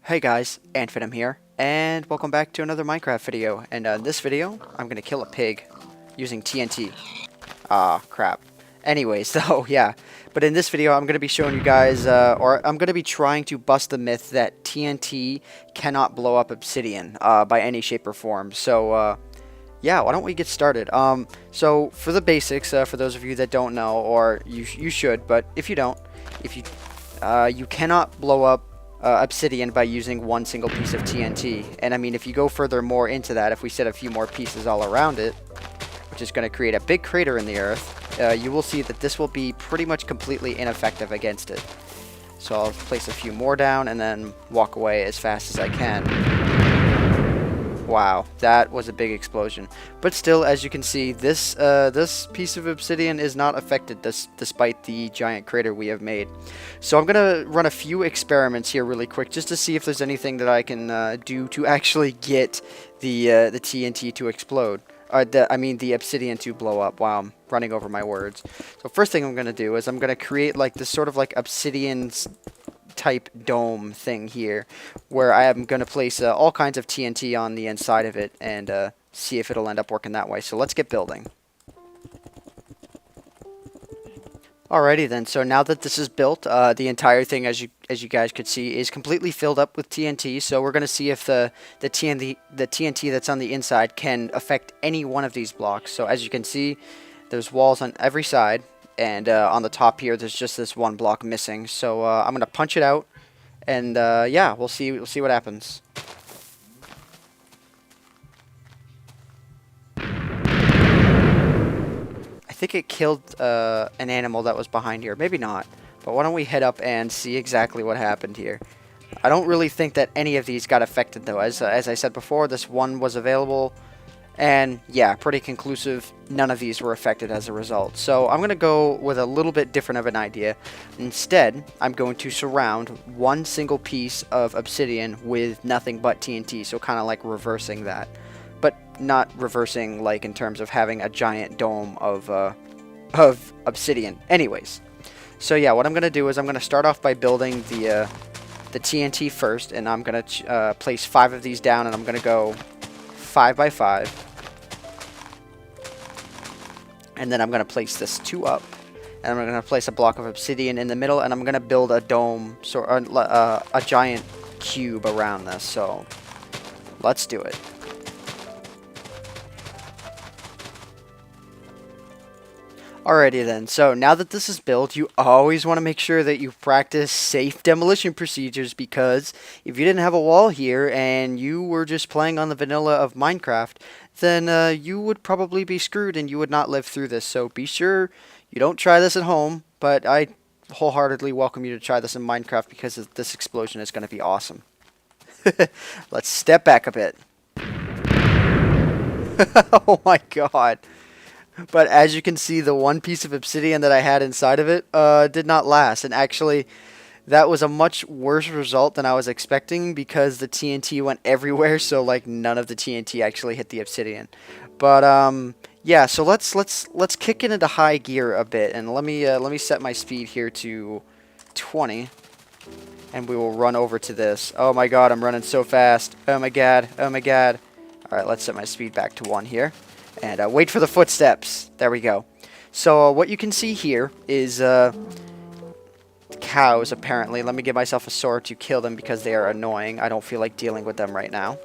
Hey guys, AntVenom here, and welcome back to another Minecraft video. And in this video, I'm gonna kill a pig using TNT. Ah, crap. Anyways, so yeah. But in this video, I'm gonna be showing you guys, or I'm gonna be trying to bust the myth that TNT cannot blow up obsidian by any shape or form. So yeah, why don't we get started? So for the basics, for those of you that don't know, or you should, but if you don't, you cannot blow up obsidian by using one single piece of TNT. And I mean, if you go further more into that, if we set a few more pieces all around it, which is going to create a big crater in the earth, you will see that this will be pretty much completely ineffective against it. So I'll place a few more down and then walk away as fast as I can. Wow, that was a big explosion. But still, as you can see, this piece of obsidian is not affected despite the giant crater we have made. So I'm going to run a few experiments here really quick just to see if there's anything that I can do to actually get the TNT to explode. I mean the obsidian to blow up. Wow, I'm running over my words. So first thing I'm going to do is I'm going to create like this sort of like obsidian type dome thing here, where I am going to place all kinds of TNT on the inside of it and see if it'll end up working that way. So let's get building. Alrighty then, so now that this is built, the entire thing, as you guys could see, is completely filled up with TNT. So we're going to see if the TNT that's on the inside can affect any one of these blocks. So as you can see, there's walls on every side. And on the top here, there's just this one block missing. So I'm gonna punch it out, and yeah, we'll see what happens. I think it killed an animal that was behind here. Maybe not. But why don't we head up and see exactly what happened here? I don't really think that any of these got affected though. As I said before, this one was available. And yeah, pretty conclusive. None of these were affected as a result. So I'm going to go with a little bit different of an idea. Instead, I'm going to surround one single piece of obsidian with nothing but TNT. So kind of like reversing that. But not reversing like in terms of having a giant dome of obsidian. Anyways. So yeah, what I'm going to do is I'm going to start off by building the TNT first. And I'm going to place 5 of these down, and I'm going to go 5 by 5, and then I'm going to place this 2 up, and I'm going to place a block of obsidian in the middle, and I'm going to build a dome, so a giant cube around this. So let's do it. Alrighty then, so now that this is built, you always want to make sure that you practice safe demolition procedures, because if you didn't have a wall here and you were just playing on the vanilla of Minecraft, then you would probably be screwed and you would not live through this. So be sure you don't try this at home, but I wholeheartedly welcome you to try this in Minecraft, because this explosion is going to be awesome. Let's step back a bit. Oh my god. But as you can see, the one piece of obsidian that I had inside of it did not last. And actually, that was a much worse result than I was expecting, because the TNT went everywhere. So like none of the TNT actually hit the obsidian. But yeah, so let's kick it into high gear a bit, and let me set my speed here to 20, and we will run over to this. Oh my god, I'm running so fast. Oh my god. Oh my god. All right, let's set my speed back to 1 here. And wait for the footsteps. There we go. So what you can see here is cows, apparently. Let me give myself a sword to kill them, because they are annoying. I don't feel like dealing with them right now.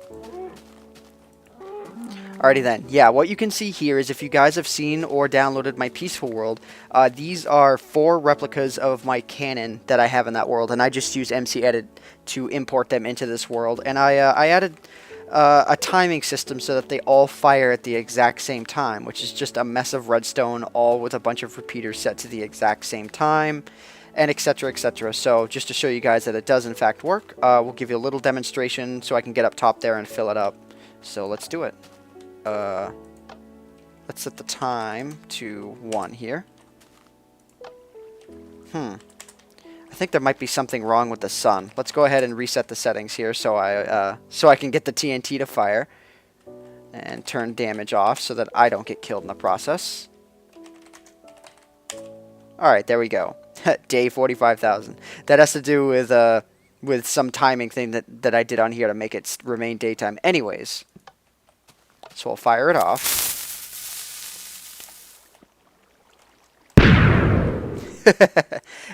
Alrighty then. Yeah, what you can see here is, if you guys have seen or downloaded my Peaceful World, these are 4 replicas of my cannon that I have in that world. And I just used MC Edit to import them into this world. And I added a timing system so that they all fire at the exact same time, which is just a mess of redstone, all with a bunch of repeaters set to the exact same time, and etc, etc. So just to show you guys that it does in fact work, we'll give you a little demonstration so I can get up top there and fill it up. So let's do it. Let's set the time to 1 here. I think there might be something wrong with the sun. Let's go ahead and reset the settings here so I can get the TNT to fire, and turn damage off so that I don't get killed in the process. Alright, there we go. Day 45,000. That has to do with with some timing thing that I did on here to make it remain daytime. Anyways, so I'll fire it off.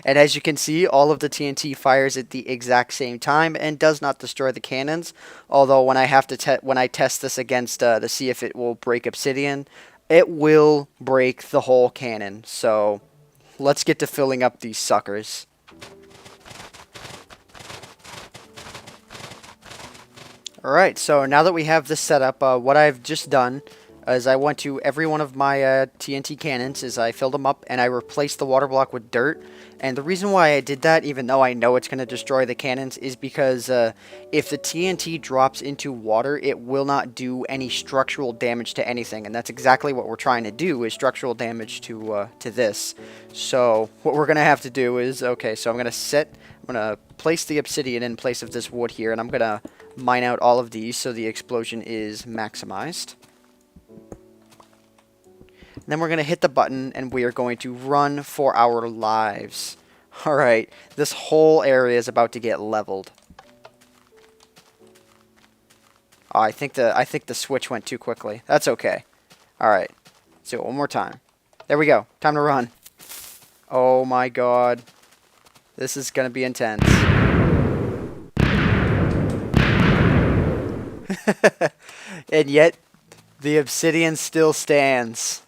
And as you can see, all of the TNT fires at the exact same time and does not destroy the cannons. Although when I have to when I test this against to see if it will break Obsidian, it will break the whole cannon. So let's get to filling up these suckers. Alright, so now that we have this set up, what I've just done is I went to every one of my TNT cannons, is I filled them up and I replaced the water block with dirt. And the reason why I did that, even though I know it's going to destroy the cannons, is because if the TNT drops into water, it will not do any structural damage to anything. And that's exactly what we're trying to do, is structural damage to this. So what we're going to have to do is, okay, so I'm going to place the obsidian in place of this wood here, and I'm going to mine out all of these so the explosion is maximized. And then we're going to hit the button and we are going to run for our lives. Alright, this whole area is about to get leveled. Oh, I think the switch went too quickly. That's okay. Alright, let's do it one more time. There we go. Time to run. Oh my god. This is going to be intense. And yet, the obsidian still stands.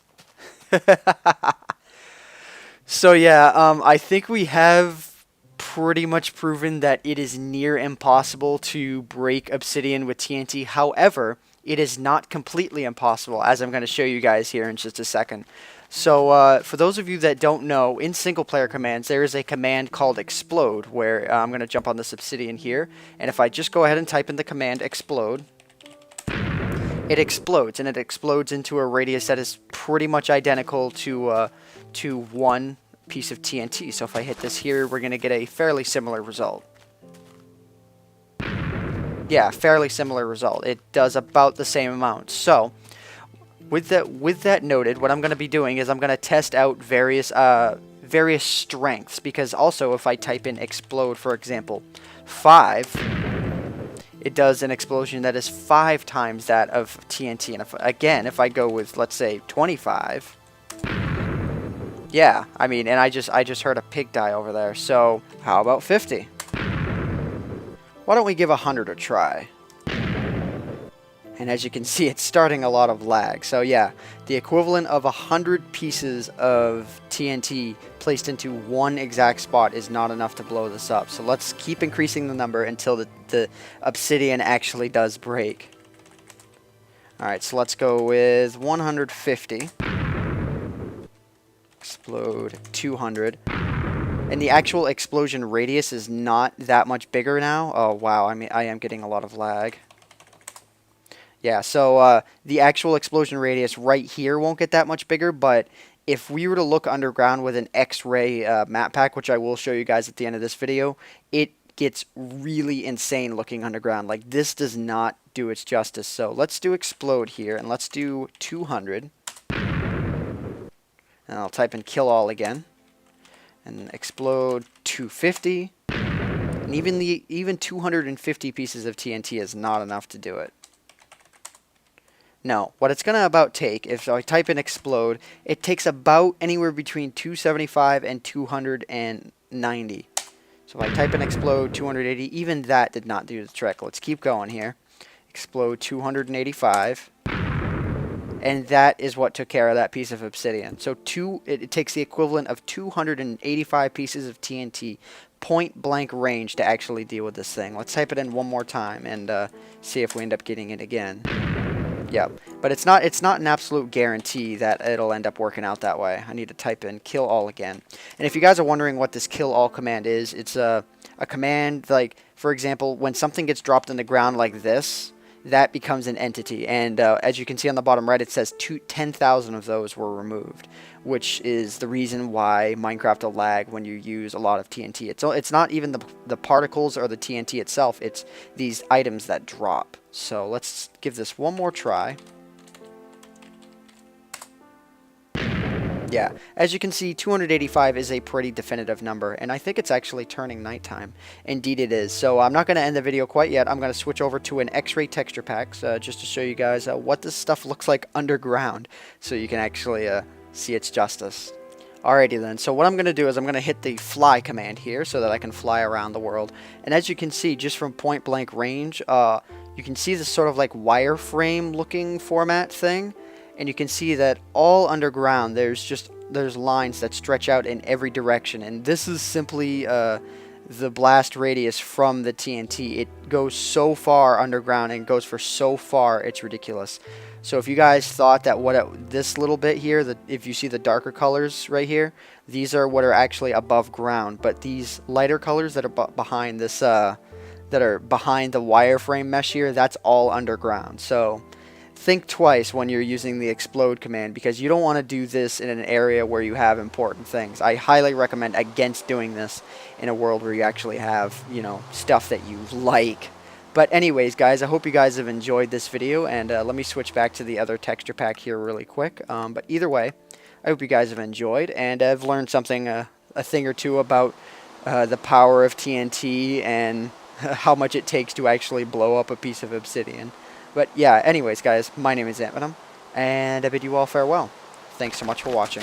So yeah, I think we have pretty much proven that it is near impossible to break obsidian with TNT. However, it is not completely impossible, as I'm going to show you guys here in just a second. So for those of you that don't know, in single player commands, there is a command called explode, where I'm going to jump on this obsidian here, and if I just go ahead and type in the command explode, it explodes, and it explodes into a radius that is pretty much identical to one piece of TNT. So if I hit this here, we're going to get a fairly similar result. Yeah, fairly similar result. It does about the same amount. So with that noted, what I'm going to be doing is I'm going to test out various strengths, because also if I type in explode, for example, 5, it does an explosion that is 5 times that of TNT. And if I go with, let's say, 25, yeah, I mean, and I just heard a pig die over there. So how about 50? Why don't we give 100 a try? And as you can see, it's starting a lot of lag. So yeah, the equivalent of 100 pieces of TNT placed into one exact spot is not enough to blow this up. So let's keep increasing the number until the obsidian actually does break. Alright, so let's go with 150. Explode 200. And the actual explosion radius is not that much bigger now. Oh wow, I mean, I am getting a lot of lag. Yeah, so the actual explosion radius right here won't get that much bigger, but if we were to look underground with an X-ray map pack, which I will show you guys at the end of this video, it gets really insane looking underground. Like, this does not do its justice. So let's do explode here, and let's do 200. And I'll type in kill all again. And explode 250. And even 250 pieces of TNT is not enough to do it. No, what it's going to about take, if I type in explode, it takes about anywhere between 275 and 290. So if I type in explode 280, even that did not do the trick. Let's keep going here. Explode 285. And that is what took care of that piece of obsidian. So it takes the equivalent of 285 pieces of TNT, point blank range, to actually deal with this thing. Let's type it in one more time and see if we end up getting it again. Yep, but it's not an absolute guarantee that it'll end up working out that way. I need to type in kill all again. And if you guys are wondering what this kill all command is, it's a command, like, for example, when something gets dropped in the ground like this, that becomes an entity. And as you can see on the bottom right, it says 10,000 of those were removed, which is the reason why Minecraft will lag when you use a lot of TNT. It's not even the particles or the TNT itself, it's these items that drop. So let's give this one more try. Yeah, as you can see, 285 is a pretty definitive number, and I think it's actually turning nighttime. Indeed it is. So I'm not going to end the video quite yet. I'm going to switch over to an X-ray texture pack just to show you guys what this stuff looks like underground, so you can actually see its justice. Alrighty then, so what I'm going to do is I'm going to hit the fly command here so that I can fly around the world. And as you can see, just from point blank range, you can see this sort of like wireframe looking format thing. And you can see that all underground there's lines that stretch out in every direction, and this is simply the blast radius from the TNT. It goes so far underground and goes for so far, it's ridiculous. So if you guys thought that this little bit here, if you see the darker colors right here, these are what are actually above ground, but these lighter colors that are behind this that are behind the wireframe mesh here, that's all underground. So think twice when you're using the explode command, because you don't want to do this in an area where you have important things. I highly recommend against doing this in a world where you actually have, you know, stuff that you like. But anyways, guys, I hope you guys have enjoyed this video, and let me switch back to the other texture pack here really quick. But either way, I hope you guys have enjoyed, and I've learned something, a thing or two about the power of TNT and how much it takes to actually blow up a piece of obsidian. But yeah, anyways, guys, my name is AntVenom, and I bid you all farewell. Thanks so much for watching.